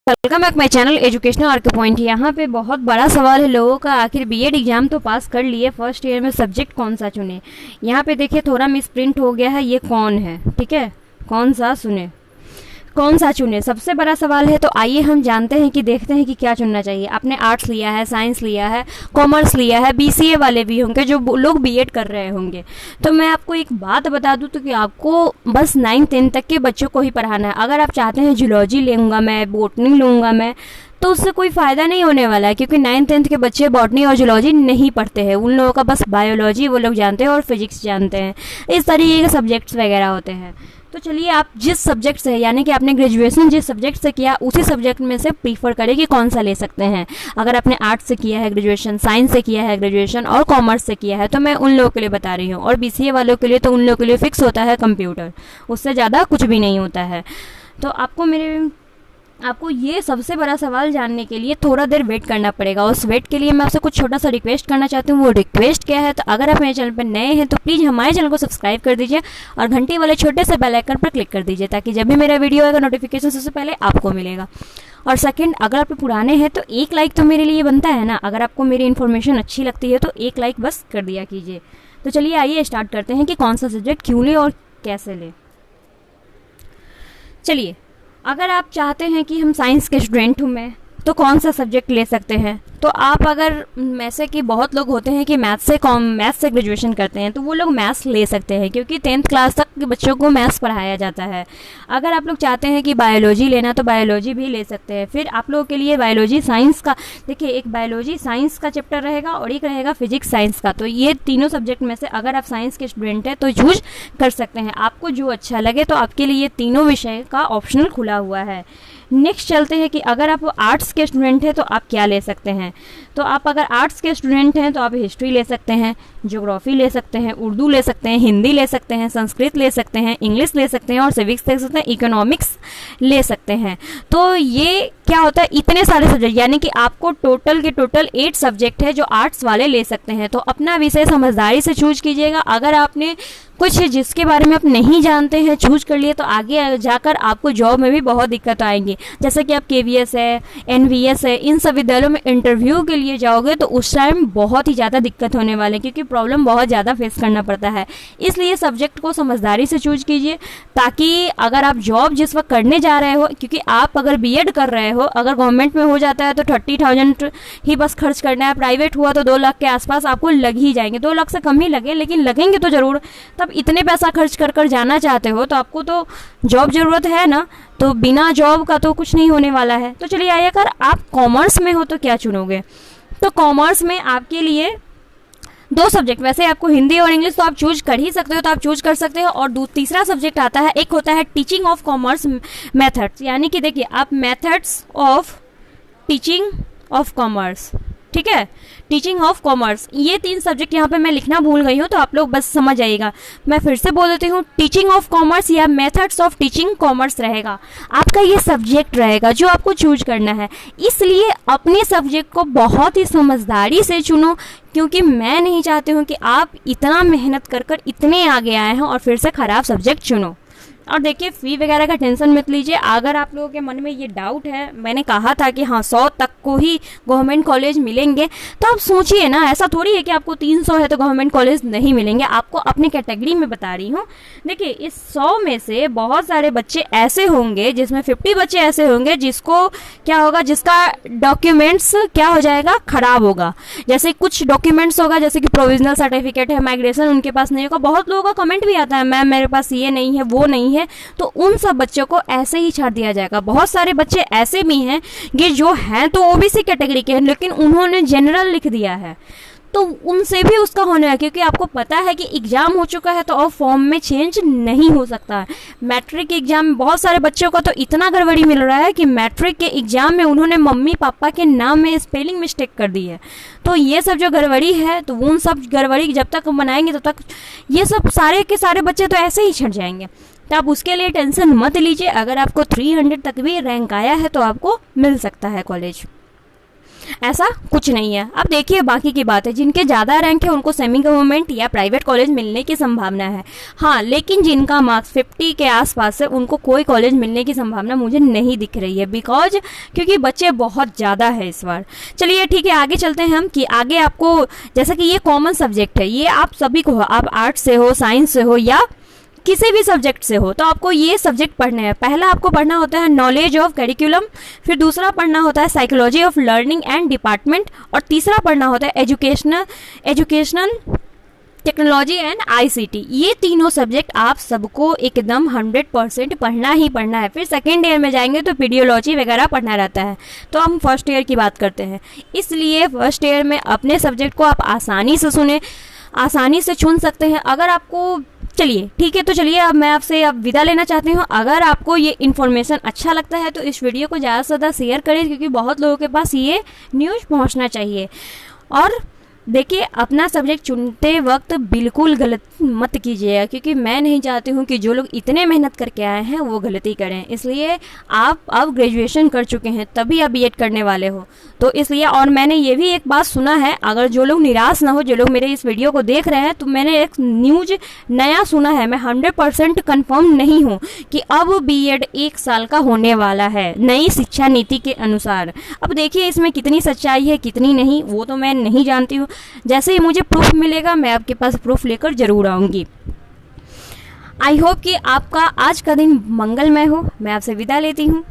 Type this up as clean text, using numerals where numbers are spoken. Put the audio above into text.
Welcome back my channel educational arc point. यहाँ पे बहुत बड़ा सवाल है लोगों का, आखिर बीएड एग्जाम तो पास कर लिए, फर्स्ट ईयर में सब्जेक्ट कौन सा चुने। यहाँ पे देखिए थोड़ा मिस प्रिंट हो गया है, ये कौन है, ठीक है, कौन सा चुने, सबसे बड़ा सवाल है। तो आइए हम जानते हैं कि देखते हैं कि क्या चुनना चाहिए। आपने आर्ट्स लिया है, साइंस लिया है, कॉमर्स लिया है, बीसीए वाले भी होंगे जो लोग बीएड कर रहे होंगे। तो मैं आपको एक बात बता दूं तो कि आपको बस 9-10 तक के बच्चों को ही पढ़ाना है। अगर आप चाहते हैं जूलॉजी लूँगा मैं, बॉटनी लूँगा मैं, तो उससे कोई फ़ायदा नहीं होने वाला है, क्योंकि 9-10 के बच्चे बॉटनी और जूलॉजी नहीं पढ़ते हैं। उन लोगों का बस बायोलॉजी वो लोग जानते हैं और फिजिक्स जानते हैं, इस तरीके के सब्जेक्ट्स वगैरह होते हैं। तो चलिए, आप जिस सब्जेक्ट से, यानी कि आपने ग्रेजुएशन जिस सब्जेक्ट से किया उसी सब्जेक्ट में से प्रीफर करें कि कौन सा ले सकते हैं। अगर आपने आर्ट्स से किया है ग्रेजुएशन, साइंस से किया है ग्रेजुएशन और कॉमर्स से किया है, तो मैं उन लोगों के लिए बता रही हूँ। और बीसीए वालों के लिए तो उन लोगों के लिए फिक्स होता है कंप्यूटर, उससे ज़्यादा कुछ भी नहीं होता है। तो आपको ये सबसे बड़ा सवाल जानने के लिए थोड़ा देर वेट करना पड़ेगा। उस वेट के लिए मैं आपसे कुछ छोटा सा रिक्वेस्ट करना चाहती हूँ। वो रिक्वेस्ट क्या है, तो अगर आप मेरे चैनल पर नए हैं तो प्लीज़ हमारे चैनल को सब्सक्राइब कर दीजिए और घंटी वाले छोटे से बेल आइकन पर क्लिक कर दीजिए, ताकि जब भी मेरा वीडियो आएगा नोटिफिकेशन सबसे पहले आपको मिलेगा। और सेकंड, अगर आप पुराने हैं तो एक लाइक तो मेरे लिए बनता है ना। अगर आपको मेरी इन्फॉर्मेशन अच्छी लगती है तो एक लाइक बस कर दिया कीजिए। तो चलिए आइए स्टार्ट करते हैं कि कौन सा सब्जेक्ट क्यों ले और कैसे ले। चलिए, अगर आप चाहते हैं कि हम साइंस के स्टूडेंट हूँ मैं, तो कौन सा सब्जेक्ट ले सकते हैं। तो आप, अगर में से कि बहुत लोग होते हैं कि मैथ्स से ग्रेजुएशन करते हैं, तो वो लोग मैथ्स ले सकते हैं, क्योंकि 10th क्लास तक के बच्चों को मैथ्स पढ़ाया जाता है। अगर आप लोग चाहते हैं कि बायोलॉजी लेना, तो बायोलॉजी भी ले सकते हैं। फिर आप लोगों के लिए बायोलॉजी साइंस का, देखिए, एक बायोलॉजी साइंस का चैप्टर रहेगा और एक रहेगा फिजिक्स साइंस का। तो ये तीनों सब्जेक्ट में से अगर आप साइंस के स्टूडेंट हैं तो चूज कर सकते हैं, आपको जो अच्छा लगे। तो आपके लिए ये तीनों विषय का ऑप्शनल खुला हुआ है। नेक्स्ट चलते हैं कि अगर आप आर्ट्स के स्टूडेंट हैं तो आप क्या ले सकते हैं। तो आप अगर आर्ट्स के स्टूडेंट हैं तो आप हिस्ट्री ले सकते हैं, ज्योग्राफी ले सकते हैं, उर्दू ले सकते हैं, हिंदी ले सकते हैं, संस्कृत ले सकते हैं, इंग्लिश ले सकते हैं और सिविक्स ले सकते हैं, इकोनॉमिक्स ले सकते हैं। तो ये क्या होता है, इतने सारे सब्जेक्ट, यानी कि आपको टोटल के टोटल 8 सब्जेक्ट है जो आर्ट्स वाले ले सकते हैं। तो अपना विषय समझदारी से चूज कीजिएगा। अगर आपने कुछ जिसके बारे में आप नहीं जानते हैं चूज कर लिए, तो आगे जाकर आपको जॉब में भी बहुत दिक्कत आएंगी। जैसे कि आप केवीएस है, एनवीएस है, इन सब विद्यालयों में इंटरव्यू के लिए जाओगे तो उस टाइम बहुत ही ज़्यादा दिक्कत होने वाले हैं, क्योंकि प्रॉब्लम बहुत ज़्यादा फेस करना पड़ता है। इसलिए सब्जेक्ट को समझदारी से चूज कीजिए, ताकि अगर आप जॉब जिस वक्त करने जा रहे हो, क्योंकि आप अगर बीएड कर रहे हो, अगर गवर्नमेंट में हो जाता है तो 30,000 ही बस खर्च करना है, प्राइवेट हुआ तो 2 लाख के आसपास आपको लग ही जाएंगे। 2 लाख से कम ही लगे, लेकिन लगेंगे तो ज़रूर। तब इतने पैसा खर्च कर जाना चाहते हो तो आपको तो जॉब जरूरत है ना, तो बिना जॉब का तो कुछ नहीं होने वाला है। तो चलिए आइए, अगर आप कॉमर्स में हो तो क्या चुनोगे। तो कॉमर्स में आपके लिए 2 सब्जेक्ट, वैसे आपको हिंदी और इंग्लिश तो आप चूज कर ही सकते हो, तो आप चूज कर सकते हो। और तीसरा सब्जेक्ट आता है, एक होता है टीचिंग ऑफ कॉमर्स मेथड्स, यानी कि देखिए आप methods of teaching of commerce, ठीक है, टीचिंग ऑफ कॉमर्स। ये 3 सब्जेक्ट यहाँ पे मैं लिखना भूल गई हूँ, तो आप लोग बस समझ जाइएगा। मैं फिर से बोल देती हूँ, टीचिंग ऑफ कॉमर्स या मेथड्स ऑफ टीचिंग कॉमर्स रहेगा आपका ये सब्जेक्ट रहेगा जो आपको चूज करना है। इसलिए अपने सब्जेक्ट को बहुत ही समझदारी से चुनो, क्योंकि मैं नहीं चाहती हूँ कि आप इतना मेहनत कर इतने आगे आए हैं और फिर से ख़राब सब्जेक्ट चुनो। और देखिए, फ़ी वगैरह का टेंशन मत लीजिए। अगर आप लोगों के मन में ये डाउट है, मैंने कहा था कि हाँ 100 तक को ही गवर्नमेंट कॉलेज मिलेंगे, तो आप सोचिए ना, ऐसा थोड़ी है कि आपको 300 है तो गवर्नमेंट कॉलेज नहीं मिलेंगे। आपको अपनी कैटेगरी में बता रही हूँ। देखिए, इस 100 में से बहुत सारे बच्चे ऐसे होंगे, जिसमें 50 बच्चे ऐसे होंगे जिसको क्या होगा, जिसका डॉक्यूमेंट्स क्या हो जाएगा, खराब होगा। जैसे कुछ डॉक्यूमेंट्स होगा, जैसे कि प्रोविजनल सर्टिफिकेट है, माइग्रेशन उनके पास नहीं होगा। बहुत लोगों का कमेंट भी आता है, मैम मेरे पास ये नहीं है, वो नहीं है, तो उन सब बच्चों को ऐसे ही छाड़ दिया जाएगा। बहुत सारे बच्चे ऐसे भी हैं कि जो हैं तो ओबीसी कैटेगरी के हैं, लेकिन उन्होंने जनरल लिख दिया है, तो उनसे भी उसका होने है, क्योंकि आपको पता है कि एग्जाम हो चुका है तो अब फॉर्म में चेंज नहीं हो सकता है। मैट्रिक एग्जाम में बहुत सारे बच्चों को तो इतना गड़बड़ी मिल रहा है कि मैट्रिक के एग्जाम में उन्होंने मम्मी पापा के नाम में स्पेलिंग मिस्टेक कर दी है। तो ये सब जो गड़बड़ी है, तो उन सब गड़बड़ी जब तक बनाएंगे तब तक ये सब सारे के सारे बच्चे तो ऐसे ही छट जाएंगे। तो आप उसके लिए टेंशन मत लीजिए। अगर आपको 300 तक भी रैंक आया है तो आपको मिल सकता है कॉलेज। ऐसा कुछ नहीं है। अब देखिए बाकी की बात है, जिनके ज़्यादा रैंक है उनको सेमी गवर्नमेंट या प्राइवेट कॉलेज मिलने की संभावना है। हाँ, लेकिन जिनका मार्क्स 50 के आसपास है उनको कोई कॉलेज मिलने की संभावना मुझे नहीं दिख रही है, बिकॉज क्योंकि बच्चे बहुत ज़्यादा है इस बार। चलिए ठीक है, आगे चलते हैं हम कि आगे आपको, जैसा कि ये कॉमन सब्जेक्ट है, ये आप सभी को, आप आर्ट्स से हो, साइंस से हो या किसी भी सब्जेक्ट से हो, तो आपको ये सब्जेक्ट पढ़ने हैं। पहला आपको पढ़ना होता है नॉलेज ऑफ करिकुलम, फिर दूसरा पढ़ना होता है psychology of learning and department, और तीसरा पढ़ना होता है एजुकेशनल टेक्नोलॉजी एंड आईसीटी। ये तीनों सब्जेक्ट आप सबको एकदम 100% पढ़ना ही पढ़ना है। फिर सेकेंड ईयर में जाएंगे तो पीडियोलॉजी वगैरह पढ़ना रहता है। तो हम फर्स्ट ईयर की बात करते हैं, इसलिए फर्स्ट ईयर में अपने सब्जेक्ट को आप आसानी से सुने, आसानी से चुन सकते हैं। अगर आपको, चलिए ठीक है, तो चलिए अब मैं आपसे अब विदा लेना चाहती हूँ। अगर आपको ये इन्फॉर्मेशन अच्छा लगता है तो इस वीडियो को ज़्यादा से ज़्यादा शेयर करें, क्योंकि बहुत लोगों के पास ये न्यूज़ पहुँचना चाहिए। और देखिए, अपना सब्जेक्ट चुनते वक्त बिल्कुल गलत मत कीजिएगा, क्योंकि मैं नहीं चाहती हूँ कि जो लोग इतने मेहनत करके आए हैं वो गलती करें। इसलिए आप अब ग्रेजुएशन कर चुके हैं तभी आप बीएड करने वाले हो, तो इसलिए। और मैंने ये भी एक बात सुना है, अगर जो लोग निराश ना हो, जो लोग मेरे इस वीडियो को देख रहे हैं, तो मैंने एक न्यूज नया सुना है, मैं 100% कन्फर्म नहीं हूँ कि अब बीएड 1 साल का होने वाला है नई शिक्षा नीति के अनुसार। अब देखिए इसमें कितनी सच्चाई है कितनी नहीं, वो तो मैं नहीं जानती हूँ। जैसे ही मुझे प्रूफ मिलेगा मैं आपके पास प्रूफ लेकर जरूर आऊँगी। आई होप कि आपका आज का दिन मंगलमय हो। मैं आपसे विदा लेती हूँ।